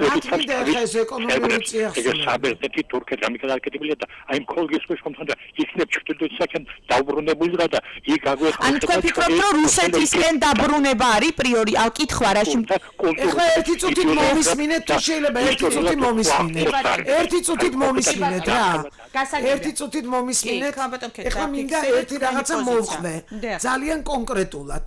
[SPEAKER 3] ეს ეკონომიკური წიაღსია.
[SPEAKER 5] ეს საბერძნეთი თურქეთი გამიკადარკეტილია და აი მხოლგის ხომთან და იქნებ ჩრდილოეთისაკენ დაუბრუნებული და იქ აგვეხა.
[SPEAKER 2] ანუ თქვენ ფიქრობთ რომ რუსეთისკენ დაბრუნება არის პრიორი? აუ კითხვა რაში
[SPEAKER 3] ეხლა ერთი წუთით მომისმინეთ თუ შეიძლება ერთი წუთი მომისმინეთ. ერთი წუთით მომისმინეთ რა. ერთი წუთით მომისმინეთ. ეხლა მინდა ერთი რაღაცა მოვხმე. ძალიან კონკრეტულად.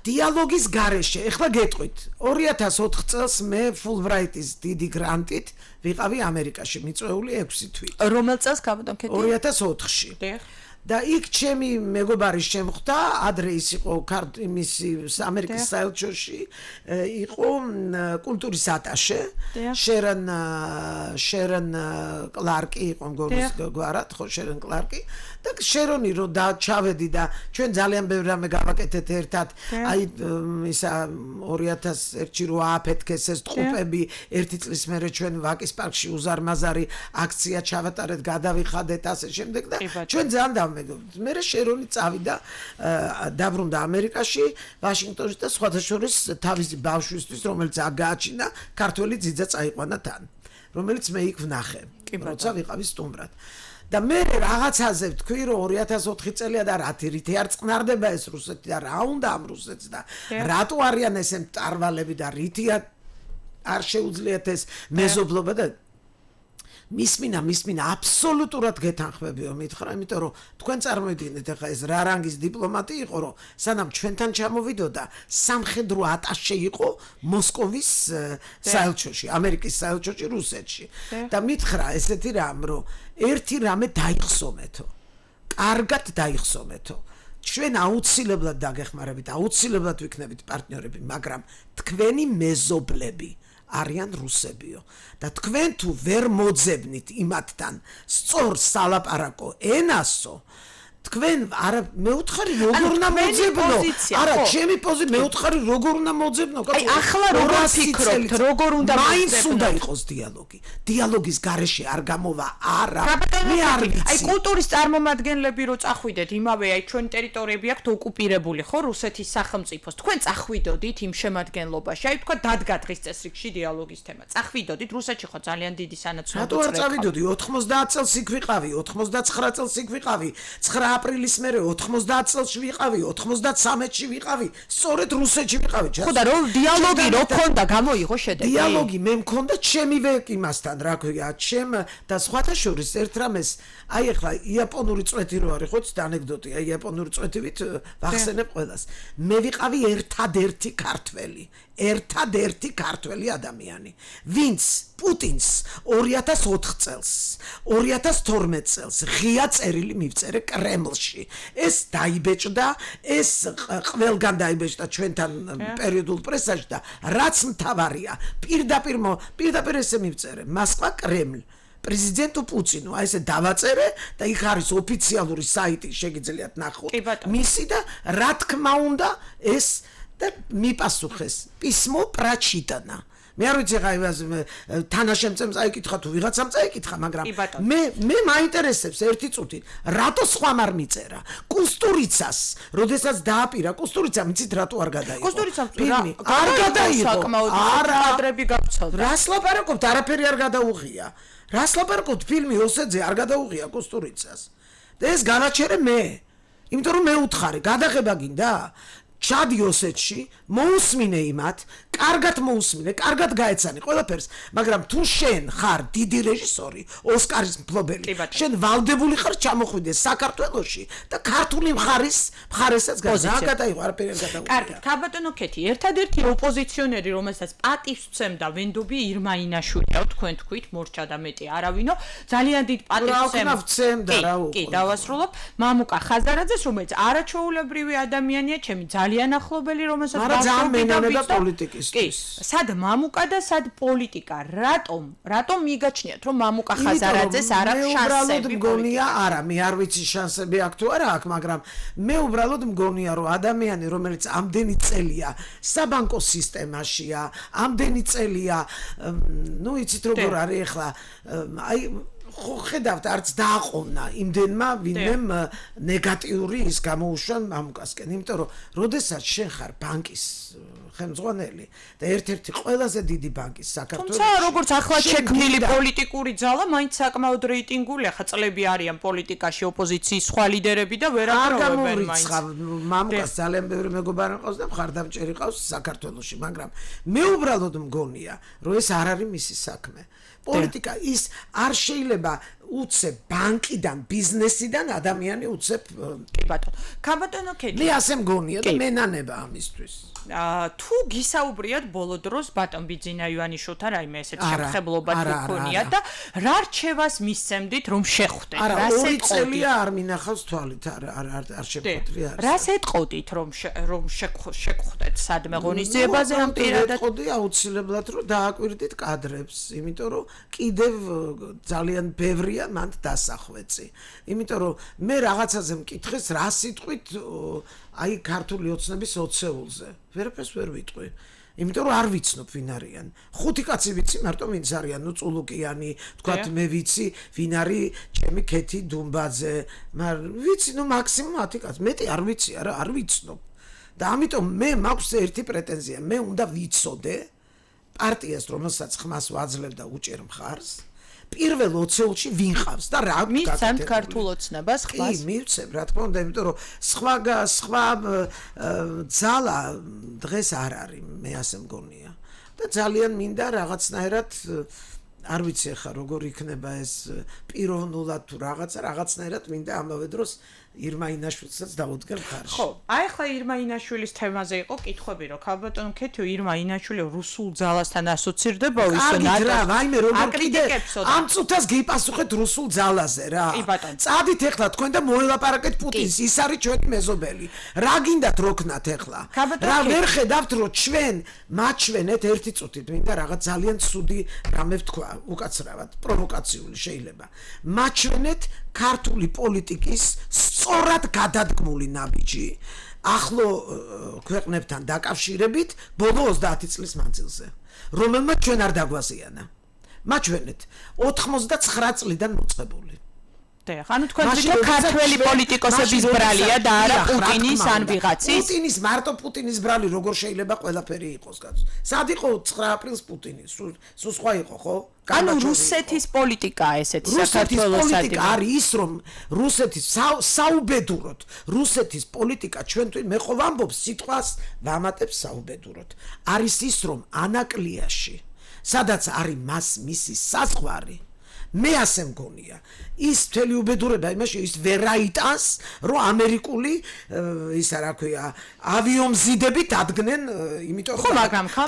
[SPEAKER 3] დიალოგის გარეშე. ეხლა გეტყვით. 2004 წელს მე Fulbright-ის დიდი გრანტით ვიყავი ამერიკაში მიწვეული 6 თვით.
[SPEAKER 2] რომელ წელს გაბატონ ქეთი?
[SPEAKER 3] 2004-ში. და იქ ჩემი მეგობარი შემხვდა, ადრე ის იყო იმისი ამერიკის საელჩოში, იყო კულტურის ატაშე, შერონ კლარკი იყო მგონის გვარად, ხო შერონ კლარკი და შერონი რო ჩავედი და ჩვენ ძალიან ბევრი რამე გავაკეთეთ ერთად, აი ისა 2001-ში რო ააფეთქეს ეს ტყუპები, ერთი წლის მერე ჩვენ ვაკის პარკში უზარმაზარი აქცია ჩავატარეთ, გადავიხადეთ ასე შემდეგ და ჩვენ ძალიან მე შერონი წავიდა დაბრუნდა ამერიკაში, ვაშინგტონში და სხვათა შორის თავისი ბავშვისთვის, რომელიც აგააჩინა, ქართველი ძიძა წაიყვანა თან, რომელიც მე იქ ვნახე, როცა ვიყავი სტუმრად. და მე რაღაცაზე ვთქვი, რომ 2004 წელია და რითი არ წყნარდება ეს რუსეთი და რა უნდა ამ რუსეთს და რატო არიან ესე მწარვალები და რითი არ შეუძლიათ ეს მეზობლობა და მისმინა აბსოლუტურად გეთანხმებიო მითხრა, იმიტომ რომ თქვენ წარმოიდგინეთ ახლა ეს რა რანგის დიპლომატი იყო, რომ სანამ ჩვენთან ჩამოვიდოდა სამხედრო ატაშე იყო მოსკოვის საელჩოში, ამერიკის საელჩოში რუსეთში. და მითხრა ესეთი რამ, რომ ერთი რამე დაიხსომეთო. კარგად დაიხსომეთო. ჩვენ აუცილებლად დაგეხმარებით, აუცილებლად ვიქნებით პარტნიორები, მაგრამ თქვენი მეზობლები არიან რუსებიო და თქვენ თუ ვერ მოძებნით იმათთან სწორ სალაპარაკო ენასო თქვენ არა მე უთხარი როგორ უნდა მოძებნო არა ჩემი პოზიცია მე უთხარი როგორ უნდა მოძებნო
[SPEAKER 2] აი ახლა როგორ ფიქრობთ როგორ უნდა მოძებნო
[SPEAKER 3] მაინც უნდა იყოს დიალოგის გარეშე არ გამოვა არა მე არ ვიცი
[SPEAKER 2] აი კულტურის წარმომადგენლები რო წახვიდეთ იმავე აი ჩვენი ტერიტორიები აქვს ოკუპირებული ხო რუსეთის სახელმწიფოს თქვენ წახვიდოდით იმ შემადგენლობაში აი თქვა დადგა დღის წესრიგში დიალოგის თემა წახვიდოდით რუსეთში ხო ძალიან დიდი სანაცვლო
[SPEAKER 3] რატო არ წავიდოდი 90 წელს იქ ვიყავი 99 წელს იქ ვიყავი 9 აპრილის მერე 90 წელს ვიყავი 93-ში ვიყავი სწორედ რუსეთში ვიყავი
[SPEAKER 2] ხო და რო დიალოგი რო ქონდა გამოიღო შედეგი
[SPEAKER 3] დიალოგი მე მქონდა ჩემივე იმასთან რა ქვია ჩემ და სხვათა შორის ერთ რამეს აი ახლა იაპონური წვეთი რო არის ხო ცოტა ანეკდოტია იაპონური წვეთივით ვახსენებ ყველას მე ვიყავი ერთადერთი ქართველი ადამიანი ვინც პუტინს 2004 წელს 2012 წელს ღია წერილი მივწერე კრემლში ეს დაიბეჭდა ეს ყველგან დაიბეჭდა ჩვენთან პერიოდულ პრესაში და რაც მთავარია პირდაპირ ესე მივწერე მოსკვა კრემლ პრეზიდენტ პუტინო აი ესე დავაწერე და იქ არის ოფიციალური საიტი შეგიძლიათ ნახოთ მისი და რა თქმა უნდა ეს და მიპასუხეს პისმო პრაჩიტანა მე არ ვიცი რა თანაშემწემ წაიკითხა თუ ვიღაცამ წაიკითხა მაგრამ მე მაინტერესებს ერთი წუთი რატო სხვამ არ მიწერა კუსტურიცას როდესაც დააპირა კუსტურიცა მიცით რატო არ გადაიღო
[SPEAKER 2] კუსტურიცამ
[SPEAKER 3] არ გადაიღო არა
[SPEAKER 2] კადრები გავრცელდა
[SPEAKER 3] რას ლაპარაკობთ არაფერი არ გადაუღია რას ლაპარაკობთ ფილმი ოსეძე არ გადაუღია კუსტურიცას და ეს განაჩერე მე იმიტომ რომ მე უთხარი გადაღება გინდა ჩადი ოსეთში მოусმინე იმათ კარგად მოусმინე კარგად გაეცანი ყველაფერს მაგრამ თუ შენ ხარ დიდი რეჟისორი ოსკარის მფლობელი შენ ვალდებული ხარ ჩამოხვიდე საქართველოში და ქართული მხარესაც გადაიღო არაფერი არ გადაუღია
[SPEAKER 2] კარგი ქაბატონო ქეთი ერთადერთი ოპოზიციონერი რომელსაც პატივს ვცემდა ვენდობი ირმაინაშვილია თქვენ თქვით მორჩა და მეტი არავინო ძალიან დიდ პატივს
[SPEAKER 3] ვცემდა რა უკვე
[SPEAKER 2] კი დავასრულებ მამუკა ხაზარაძეს რომელიც არაჩვეულებრივი ადამიანია ჩემი ძალიან ახლობელი რომელსაც
[SPEAKER 3] და პოლიტიკის
[SPEAKER 2] კი, სად მამუკა და სად პოლიტიკა? რატომ მიგაჩნიათ რომ მამუკა ხაზარაძეს არ აქვს შანსები?
[SPEAKER 3] არა, მე არ ვიცი შანსები აქვს თუ არა აქვს, მაგრამ მე უბრალოდ მგონია რომ ადამიანი რომელიც ამდენი წელია საბანკო სისტემაშია, ამდენი წელია, იცით როგორ არის ახლა, აი ხო ხედავთ არც დააყოვნა იმდენმა ვინმემ ნეგატიური ის გამოუშვა მამუკასკენ იმიტომ რომ როდესაც შენ ხარ ბანკის ხელმძღვანელი და ერთ-ერთი ყველაზე დიდი ბანკის საქართველოს
[SPEAKER 2] თუმცა როგორც ახლა შექმნილი პოლიტიკური ძალა მაინც საკმაოდ რეიტინგულია ხა წლები არიან პოლიტიკაში ოპოზიციის სხვა ლიდერები და ვერაგროვებენ მაინც
[SPEAKER 3] მამუკას ძალიან ბევრი მეგობარი ყავს და მხარდამჭერი ყავს საქართველოში მაგრამ მე უბრალოდ მგონია რომ ეს არ არის მისი საქმე პოლიტიკა ის არ შეიძლება უცებ ბანკიდან ბიზნესიდან ადამიანი უცებ
[SPEAKER 2] კი ბატონო კაბატონო ქედი
[SPEAKER 3] მე ასე მგონია და მენანება ამისთვის
[SPEAKER 2] თუ გისაუბრიათ ბოლო დროს ბატონ ბიძინა ივანიშვილთან რაიმე ესეთ შემხებლობა თუ ქონია და რა რჩევას მისცემდით რომ შეხვდეთ
[SPEAKER 3] რას ეტყოდით არ მინახავს თვალით არ შეხვდით
[SPEAKER 2] რას ეტყოდით რომ შეხვდეთ სადმე ღონისძიებაზე ამ პირადად
[SPEAKER 3] ეტყოდი აუცილებლად რომ დააკვირდით კადრებს იმიტომ რომ კიდევ ძალიან ბევრია მანდ დასახვეცი იმიტომ რომ მე რაღაცაზე მკითხეს რა სიტყვით აი ქართული ოცნების ოცეულზე ვერაფერს ვერ ვიტყვი იმიტომ რომ არ ვიცნობ ვინ არიან ხუთი კაცი ვიცი მარტო ვინც არიან ნუ წულუკიანი თქვათ მე ვიცი ვინ არის ჩემი ქეთი დუმბაძე მაგრამ ვიცი ნუ მაქსიმუმ 10 კაცი მეტი არ ვიცი არა არ ვიცნობ და ამიტომ მე მაქვს ერთი პრეტენზია მე უნდა ვიცოდე პარტიას რომელსაც ხმას ვაძლევ და უჭერ მხარს პირველ ოცეულში ვინ ხავს და რა
[SPEAKER 2] მიცემთ ქართულ ოცნებას ხმას?
[SPEAKER 3] კი, მივცემ, რა თქმა უნდა, იმიტომ რომ სხვა ძალა დღეს არ არის, მე ასე მგონია. და ძალიან მინდა რაღაცნაირად არ ვიცი ახლა როგორ იქნება ეს პიროვნულად თუ რაღაცნაირად მინდა ამავე დროს ირმა ინაშვილსაც დაუდგენ ხარში.
[SPEAKER 2] ხო, აი ახლა ირმა ინაშვილის თემაზე იყო კითხვები, რომ ქალბატონ ქეთო ირმა ინაშვილი რუსულ ძალასთან ასოცირდება ისო
[SPEAKER 3] რა, ვაიმე როგორ კიდე ამ წუთას გიპასუხეთ რუსულ ძალაზე რა.
[SPEAKER 2] კი ბატონო.
[SPEAKER 3] წადით ახლა თქვენ და მოელაპარაკეთ პუტინს, ის არის ჩვენი მეზობელი. რა გინდათ როქნათ ახლა? რა ვერ ხედავთ რომ ჩვენ მაჩვენეთ ერთი წუთით, მინდა რაღაც ძალიან ცუდი რამე ვთქვა, უკაცრავად, პროვოკაციული შეიძლება. მაჩვენეთ ქართული პოლიტიკის სწორად გადადგმული ნაბიჯი ახლო ქვეყნებთან დაკავშირებით ბოლო 30 წლის მანძილზე რომელმაც ჩვენ არ დაგვაზიანა მაჩვენეთ 99 წლიდან მოწყებული
[SPEAKER 2] ანუ თქვენ ვიტყვით ქართველი პოლიტიკოსების ბრალია და არა პუტინის ან ვიღაცის
[SPEAKER 3] პუტინის მარტო პუტინის ბრალი როგორ შეიძლება ყველაფერი იყოს კაცო სად იყო 9 აპრილს პუტინი სულ სხვა იყო ხო
[SPEAKER 2] ანუ რუსეთის პოლიტიკაა ესეთი
[SPEAKER 3] საქართველოს პოლიტიკა არის ის რომ რუსეთის საუბედუროთ რუსეთის პოლიტიკა ჩვენთვის მე ხო ვამბობ სიტყვას ვამატებს საუბედუროთ არის ის რომ ანაკლიაში სადაც არის მას მისი საზღვარი მე ასე მგონია ის მთელი უბედურება იმაში ის ვერაიტანს რომ ამერიკული ისა რა ქვია ავიომზიდები დადგნენ იმიტომ
[SPEAKER 2] რომ მაგრამ ხო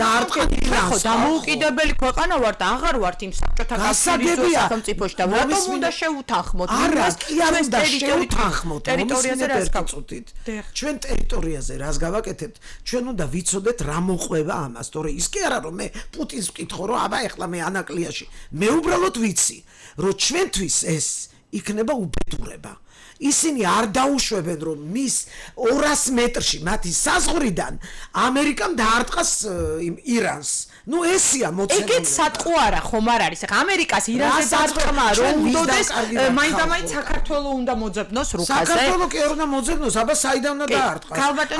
[SPEAKER 2] დამოუკიდებელი ქვეყანა ვარ და აღარ ვართ იმ საბჭოთა კავშირის სახელმწიფოში და რატომ უნდა შევუთანხმოთ
[SPEAKER 3] არა კი არ უნდა შევუთანხმოთ ტერიტორიაზე რას გავწუთით ჩვენ ტერიტორიაზე რას გავაკეთებთ ჩვენ უნდა ვიცოდეთ რა მოყვება ამას თორე ის კი არა რომ მე პუტინს ვკითხო რომ აბა ეხლა მე ანაკლიაში მე უბრალოდ ვიცი რომ ჩვენთვის ეს იქნება უბედურება. ისინი არ დაუშვებენ რომ მის 200 მეტრში მათი საზღვრიდან ამერიკამ დაარტყას ირანს. ნუ ესია მოცემული.
[SPEAKER 2] ეგეც სატყუ არა ხომ არ არის. ახლა ამერიკას ირანზე დაარტყმა რომ უნდადეს მაინდა-მაინც საქართველოს უნდა მოძებნოს რუკაზე.
[SPEAKER 3] საქართველოს კი არ უნდა მოძებნოს, აბა საიდან უნდა დაარტყას.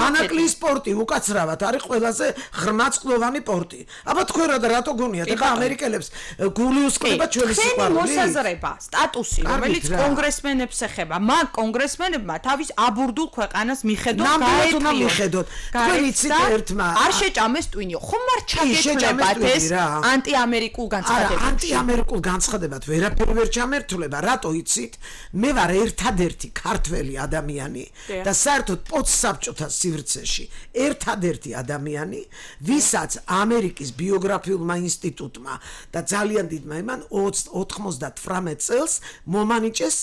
[SPEAKER 3] ანაკლიის პორტი უკაცრავად არის ყველაზე ღრმაწყლოვანი პორტი. აბა თქვენ რატო გონიათ? ეხლა ამერიკელებს გული უსყდება ჩვენი სიყვარული.
[SPEAKER 2] მოსაზრება, სტატუსი, რომელიც კონგრესმენებს ეხება, მაგ კონგრესმენებმა თავის აბურდულ ქვეყანას მიხედოთ
[SPEAKER 3] გაეწიოთ. თქვენ იცით ერთმა
[SPEAKER 2] არ შეჭამეს ტვინიო. ხომ არ ჩაგეთვლებათ ეს ანტიამერიკულ განცხადებებს.
[SPEAKER 3] ანტიამერიკულ განცხადებად ვერაფერი ვერ ჩამერთვლება. რატო იცით? მე ვარ ერთადერთი ქართველი ადამიანი და საერთოდ პოსტსაბჭოთა სივრცეში ერთადერთი ადამიანი, ვისაც ამერიკის ბიოგრაფიულმა ინსტიტუტმა და ძალიან დიდმა იმან 98 წელს მომანიჭეს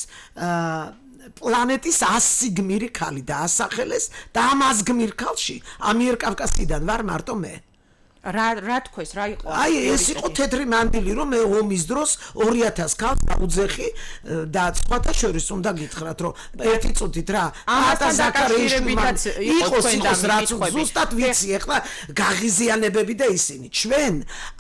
[SPEAKER 3] პლანეტის 100 გმირი ქალი და ასახელეს და ამ 100 გმირ ქალში ამიერკავკასიდან ვარ მარტო მე.
[SPEAKER 2] რა თქოს რა იყო
[SPEAKER 3] აი ეს იყო თეთრი მანდილი რომ მე ომის დროს 2000 ქალს დაუძეხი და სხვათა შორის უნდა გითხრათ რომ ერთი წუთით რა ატა ზაქარიაშვილიც იყოს რაც ზუსტად ვიცი ეხლა გაღიზიანებები და ისინი ჩვენ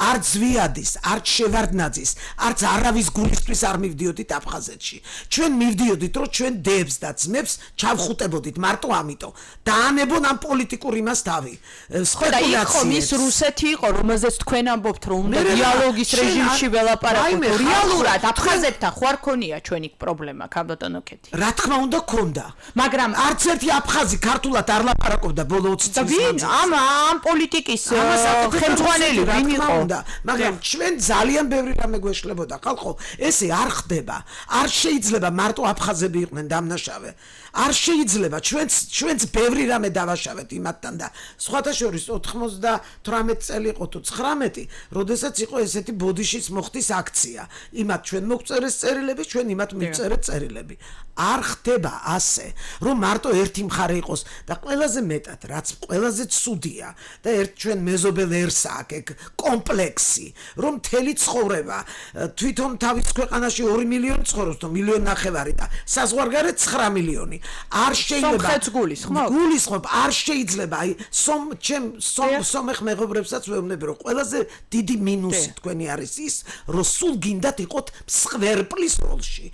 [SPEAKER 3] არც ზვიადის არც შევარდნაძის არც არავის გულისთვის არ მივდიოდით აფხაზეთში ჩვენ მივდიოდით რომ ჩვენ დებს და ძმებს ჩავხუტებოდით მარტო ამიტომ დაანებონ ამ პოლიტიკურ იმას თავი
[SPEAKER 2] სპეკულაციებს რუსეთი იყო რომელზეც თქვენ ამბობთ რომ უნდა დიალოგის რეჟიმში ველაპარაკოთ რეალურად აფხაზეთთან ხო არ ქონია ჩვენი პრობლემა ქაბატონო ქეთი
[SPEAKER 3] რა თქმა უნდა ქონდა
[SPEAKER 2] მაგრამ
[SPEAKER 3] არც ერთი აფხაზი ქართულად არ ლაპარაკობდა ბოლო 20 წლის
[SPEAKER 2] ამ პოლიტიკის ხელმძღვანელი ვინ იყო
[SPEAKER 3] მაგრამ ჩვენ ძალიან ბევრი რამე გვეშლებოდა ხალხო ესე არ ხდება არ შეიძლება მარტო აფხაზები იყვნენ დამნაშავე არ შეიძლება ჩვენც ბევრი რამე დავაშავეთ იმათთან და სხვათა შორის 98 წელი იყო თუ 19 როდესაც იყო ესეთი ბოდიშის მოხდის აქცია იმათ ჩვენ მოგწერეს წერილები ჩვენ იმათ მივწერეთ წერილები არ ხდება ასე რომ მარტო ერთი მხარე იყოს და ყველაზე მეტად რაც ყველაზე ცუდია და ჩვენ მეზობელ ერს აქვს ეგ კომპლექსი რომ მთელი ცხოვრება თვითონ თავის ქვეყანაში 2 მილიონი ცხოვრობს თუ 1.5 მილიონი და საზღვარგარეთ 9 მილიონი არ შეიძლება გულისხმობ არ შეიძლება აი სომეხ მეგობრებსაც ვეუბნები რომ ყველაზე დიდი მინუსი თქვენი არის ის რომ სულ გინდათ იყოთ მსხვერპლის როლში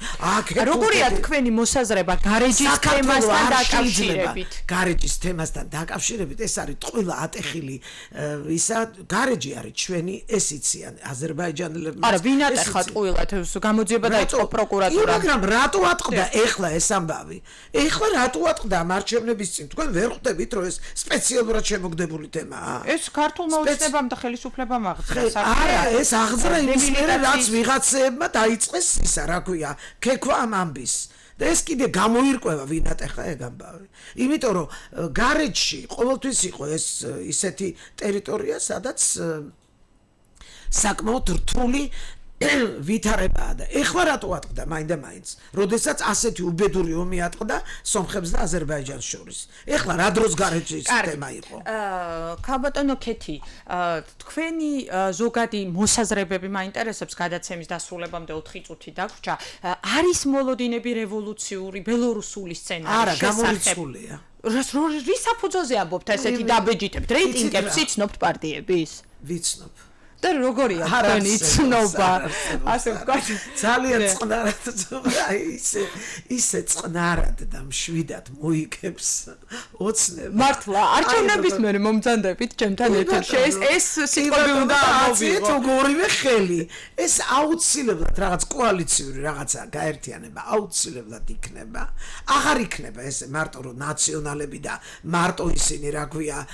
[SPEAKER 2] როგორია თქვენი მოსაზრება გარეჯის თემასთან დაკავშირებით
[SPEAKER 3] გარეჯის თემასთან დაკავშირებით ეს არის ყველა ატეხილი ისა გარეჯი არის ჩვენი ეს იციან აზერბაიჯანელებმა
[SPEAKER 2] არა ვინ ატეხა ტყუილად გამოძიება დაიწყო პროკურატურა
[SPEAKER 3] მაგრამ რატო ატყდა ეხლა ეს ამბავი ეხლა რატო ატყდა მარჩევნების წინ თქვენ ვერ ხვდებით რომ ეს სპეციალურად შემოგდებული თემაა
[SPEAKER 2] ეს ქართულმა უცნებამ და ხელისუფლებამ აღძრა
[SPEAKER 3] არა ეს აღძრა იმის მერე რაც ვიღაცებმა დაიწყეს ისა რა ქვია ქექვა ამ ამბის და ეს კიდე გამოირკვევა ვინ ატეხა ეგ ამბავი იმიტომ რომ გარეჯში ყოველთვის იყო ეს ისეთი ტერიტორია სადაც საკმაოდ რთული ვითარებაა და ეხლა რატო ატყდა მაინდა-მაინც როდესაც ასეთი უბედური ომი ატყდა სომხებს და აზერბაიჯანს შორის ეხლა რა დროს გარეჯის თემა იყო
[SPEAKER 2] ქაბატონო ქეთი თქვენი ზოგადი მოსაზრებები მაინტერესებს გადაცემის დასრულებამდე 4 წუთი დაგვრჩა არის მოლოდინები რევოლუციური ბელორუსული სცენარი
[SPEAKER 3] არა გამორიცხულია
[SPEAKER 2] რის საფუძველზე ამბობთ ესეთი დაბეჯითებთ რეიტინგებს იცნობთ პარტიების
[SPEAKER 3] ვიცნობ
[SPEAKER 2] და როგორია თქვენი ცნობა ასე ვთქვათ
[SPEAKER 3] ძალიან წყნარად აი ისე წყნარად და მშვიდად მოიგებს ოცნება
[SPEAKER 2] მართლა არჩევნების მერე მომძანდებით ჩემთან ეთერში ეს სიტყვები უნდა ამოვიღო
[SPEAKER 3] როგორივე ხელი ეს აუცილებლად რაღაც კოალიციური რაღაცა გაერთიანება აუცილებლად იქნება აღარ იქნება ესე მარტო რომ ნაციონალები და მარტო ისინი რა ქვია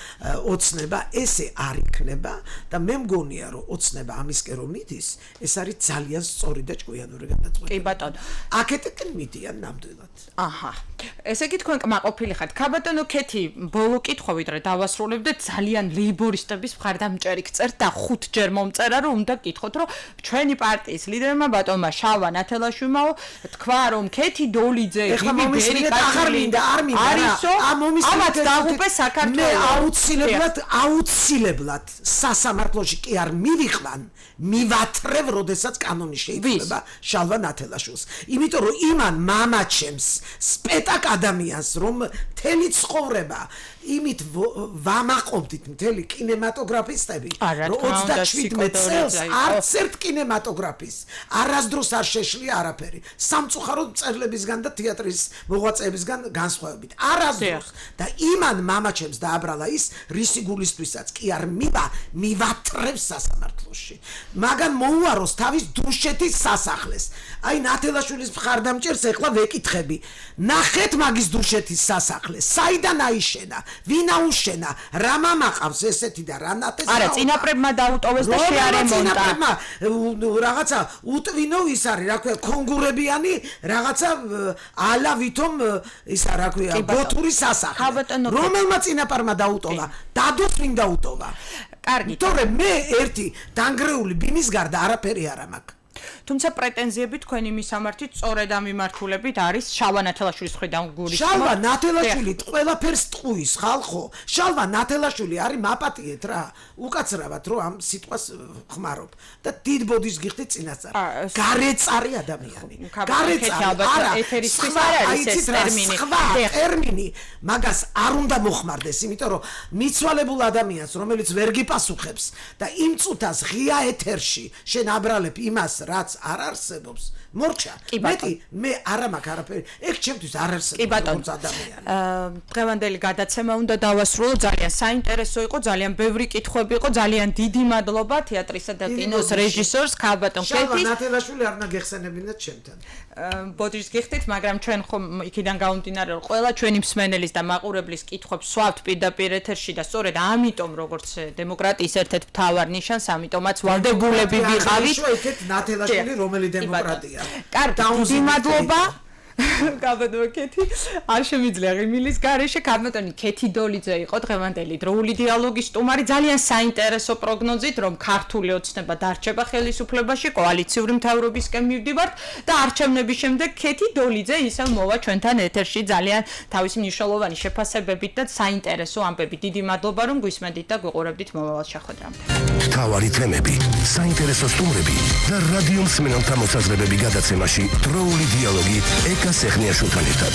[SPEAKER 3] ოცნება ესე არ იქნება და მე მგონია ოცნება ამისკენ რომ მიდის ეს არის ძალიან სწორი და ჭკვიანური გადაწყვეტილება.
[SPEAKER 2] კი ბატონო.
[SPEAKER 3] აქეთკენ მიდიან ნამდვილად.
[SPEAKER 2] აჰა. ესე იგი თქვენ კმაყოფილი ხართ. ქაბატონო ქეთი, ბოლო კითხვა ვიდრე დავასრულებდეთ ძალიან ლეიბორისტების მხარდამჭერი გწერთ და 5 ჯერ მომწერა რომ უნდა გკითხოთ რომ ჩვენი პარტიის ლიდერმა ბატონმა შავა ნათელაშვილმაო თქვა რომ ქეთი დოლიძე
[SPEAKER 3] იგი ბერი აღარ მინდა არ მინდა
[SPEAKER 2] ამათ დაღუპე საქართველოს
[SPEAKER 3] მე აუცილებლად სასამართლოში კი არ მივიყვან მივათრევ როდესაც კანონი შეიძლება შალვა ნათელაშვილს იმიტომ რომ იმან მამაჩემს სპეტაკ ადამიანს რომ მთელი ცხოვრება იმით ვამაყობდით მთელი კინემატოგრაფისტები რომ 27 წელს არც ერთ კინემატოგრაფის არასდროს არ შეშლია არაფერი სამწუხაროდ მწერლებისგან და თეატრის მოღვაწეებისგან განსხვავებით არასდროს და იმან მამაჩემს დააბრალა ის რისი გულისთვისაც კი არ მივათრევს სასამართლოში მაგან მოუაროს თავის დუშეთის სასახლეს აი ნათელაშვილის მხარდამჭერს ეხლა ვეკითხები ნახეთ მაგის დუშეთის სასახლეს საიდან აიშენა ვინ აუშენა რა მამაყავს ესეთი და რა ნათესა
[SPEAKER 2] არა წინაპრებმა დაუტოვეს და შეარემონტა
[SPEAKER 3] რაღაცა უტვინო ის არის რა ქვია კონგურებიანი რაღაცა ალავითომ ისა რა ქვია ბოთური სასახლე რომელმა წინაპარმა დაუტოვა დადოს ვინ დაუტოვა
[SPEAKER 2] კარგი
[SPEAKER 3] თორე მე ერთი დანგრეული ბინის გარდა არაფერი არ მაქვს
[SPEAKER 2] თუმცა პრეტენზიები თქვენი მისამართით სწორედ ამ მიმართულებით არის შალვა ნათელაშვილის მხრიდან გულის.
[SPEAKER 3] შალვა ნათელაშვილი ყველაფერს ტყუის ხალხო. შალვა ნათელაშვილი არის მაპატიეთ რა. უკაცრავად რომ ამ სიტყვას ხმარობ და დიდ ბოდის გიხდით წინასწარ. გარეწარი ადამიანი. გარეწარი არა
[SPEAKER 2] ეთერისთვის არ არის ეს ტერმინი.
[SPEAKER 3] ტერმინი მაგას არ უნდა მოხმარდეს, იმიტომ რომ მიცვალებულ ადამიანს რომელიც ვერ გიპასუხებს და იმ წუთას ღია ეთერში შენ აბრალებ იმას რაც არ არსებობს მორჩა მე არა მაქვს არაფერი ეგ ჩემთვის არ არსებობს ადამიანი
[SPEAKER 2] დღევანდელი გადაცემა უნდა დავასრულო ძალიან საინტერესო იყო ძალიან ბევრი კითხვები იყო ძალიან დიდი მადლობა თეატრისა და კინოს რეჟისორს ქალბატონ კეთის
[SPEAKER 3] შალვა ნათელაშვილი არ უნდა გეხსენებინათ ჩემთან
[SPEAKER 2] ბოდიშს გიხდით მაგრამ ჩვენ ხომ იქიდან გამომდინარე რომ ყველა ჩვენი მსმენელის და მაყურებლის კითხვებს სვავთ პირდაპირ ეთერში და სწორედ ამიტომ როგორც დემოკრატიის ერთ-ერთ მთავარ ნიშანს ამიტომაც ვალდებულები ვიყავით
[SPEAKER 3] ნათელაშვილი რომელი დემოკრატია
[SPEAKER 2] კარგი მადლობა კაბადო კეთი არ შემიძლია ღიმილის გარეშე კაბატონი კეთი დოლიძე იყო დღევანდელი დროული დიალოგის სტუმარი ძალიან საინტერესო პროგნოზით რომ ქართული ოცნება დარჩება ხელისუფლებაში კოალიციური მთავრობისკენ მივდივართ და არჩევნების შემდეგ კეთი დოლიძე ისევ მოვა ჩვენთან ეთერში ძალიან თავისი მნიშვნელოვანი შეფასებებით და საინტერესო ამბებით დიდი მადლობა რომ გვისმენდით და გვიყურებდით მომავალ შეხვედრამდე
[SPEAKER 1] მთავარი თემები საინტერესო სტუმრები და რადიო მსმენელთა მოსაზრებები გადაცემაში დროული დიალოგი ეკა სეხნიაშვილთან ერთად